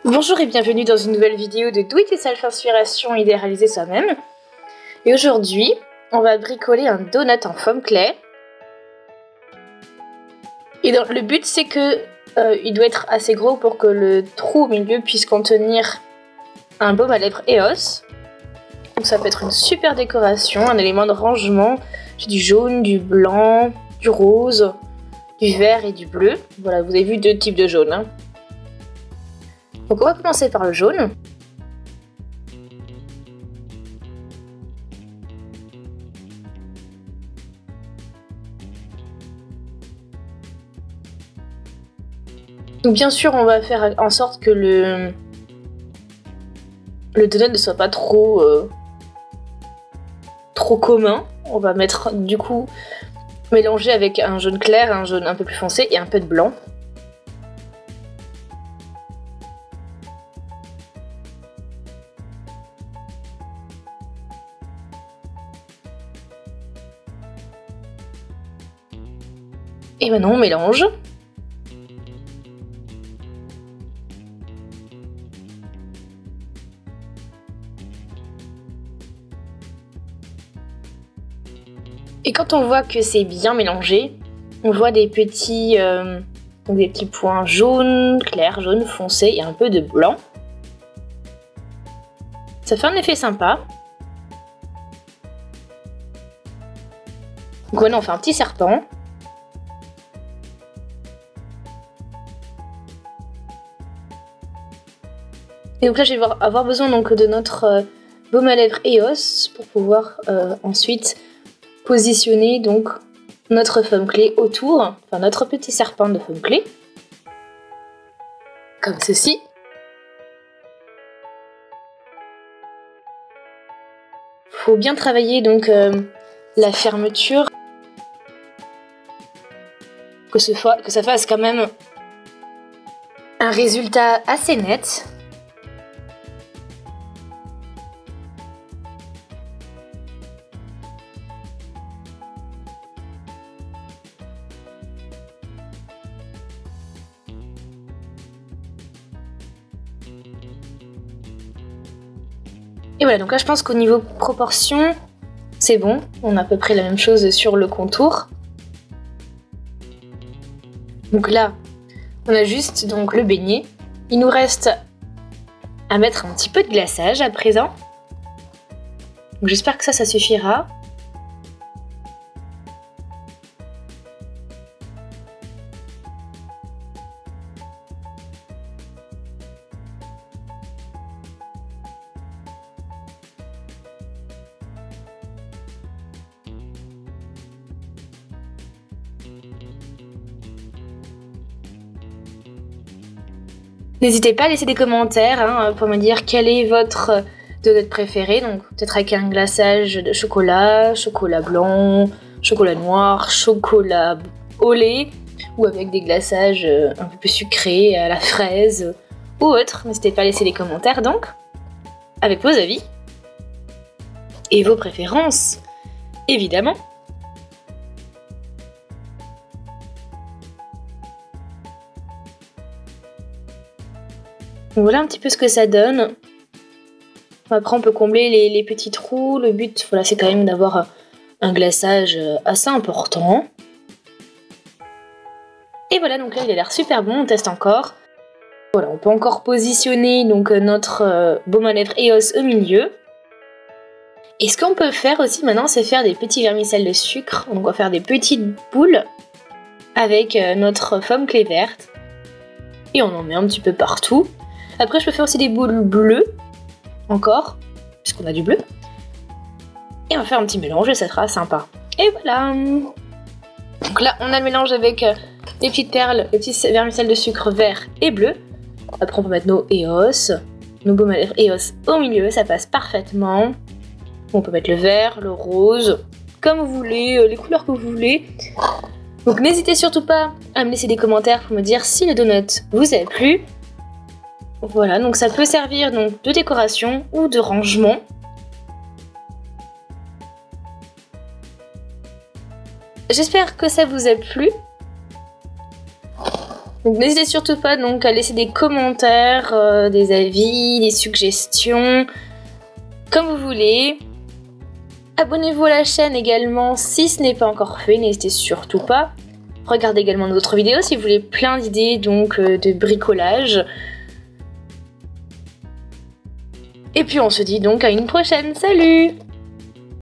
Bonjour et bienvenue dans une nouvelle vidéo de Do It Yourself Inspiration idée réalisée soi-même. Et aujourd'hui, on va bricoler un donut en foam clay. Et le but c'est que il doit être assez gros pour que le trou au milieu puisse contenir un baume à lèvres EOS. Donc ça peut être une super décoration, un élément de rangement. J'ai du jaune, du blanc, du rose, du vert et du bleu. Voilà, vous avez vu deux types de jaune. Donc on va commencer par le jaune. Donc bien sûr on va faire en sorte que le donut ne soit pas trop commun. On va mettre du coup mélanger avec un jaune clair, un jaune un peu plus foncé et un peu de blanc. Et maintenant on mélange. Et quand on voit que c'est bien mélangé, on voit des petits points jaunes, clairs, jaunes, foncés et un peu de blanc. Ça fait un effet sympa. Donc voilà, on fait un petit serpent. Et donc là, je vais avoir besoin donc de notre baume à lèvres EOS pour pouvoir ensuite positionner donc notre foam clay autour, enfin notre petit serpent de foam clay, comme ceci. Faut bien travailler donc la fermeture, que ça fasse quand même un résultat assez net. Et voilà, donc là je pense qu'au niveau proportion, c'est bon. On a à peu près la même chose sur le contour. Donc là, on a juste donc le beignet. Il nous reste à mettre un petit peu de glaçage à présent. Donc j'espère que ça suffira. N'hésitez pas à laisser des commentaires pour me dire quel est votre donut préféré. Donc peut-être avec un glaçage de chocolat, chocolat blanc, chocolat noir, chocolat au lait, ou avec des glaçages un peu plus sucrés à la fraise ou autre. N'hésitez pas à laisser des commentaires donc, avec vos avis et vos préférences, évidemment. Donc voilà un petit peu ce que ça donne. Après on peut combler les petits trous. Le but voilà, c'est quand même d'avoir un glaçage assez important. Et voilà, donc là il a l'air super bon, on teste encore. Voilà, on peut encore positionner donc notre baume à lèvres EOS au milieu. Et ce qu'on peut faire aussi maintenant, c'est faire des petits vermicelles de sucre. Donc on va faire des petites boules avec notre foam clay verte. Et on en met un petit peu partout. Après, je peux faire aussi des boules bleues, encore, puisqu'on a du bleu. Et on va faire un petit mélange et ça sera sympa. Et voilà. Donc là, on a le mélange avec les petites perles, les petits vermicelles de sucre vert et bleu. Après, on peut mettre nos EOS, nos baumes à lèvres EOS au milieu, ça passe parfaitement. On peut mettre le vert, le rose, comme vous voulez, les couleurs que vous voulez. Donc n'hésitez surtout pas à me laisser des commentaires pour me dire si le donut vous a plu. Voilà, donc ça peut servir donc de décoration ou de rangement. J'espère que ça vous a plu. Donc n'hésitez surtout pas donc à laisser des commentaires, des avis, des suggestions, comme vous voulez. Abonnez-vous à la chaîne également si ce n'est pas encore fait, n'hésitez surtout pas. Regardez également d'autres vidéos si vous voulez plein d'idées donc de bricolage. Et puis on se dit donc à une prochaine, salut!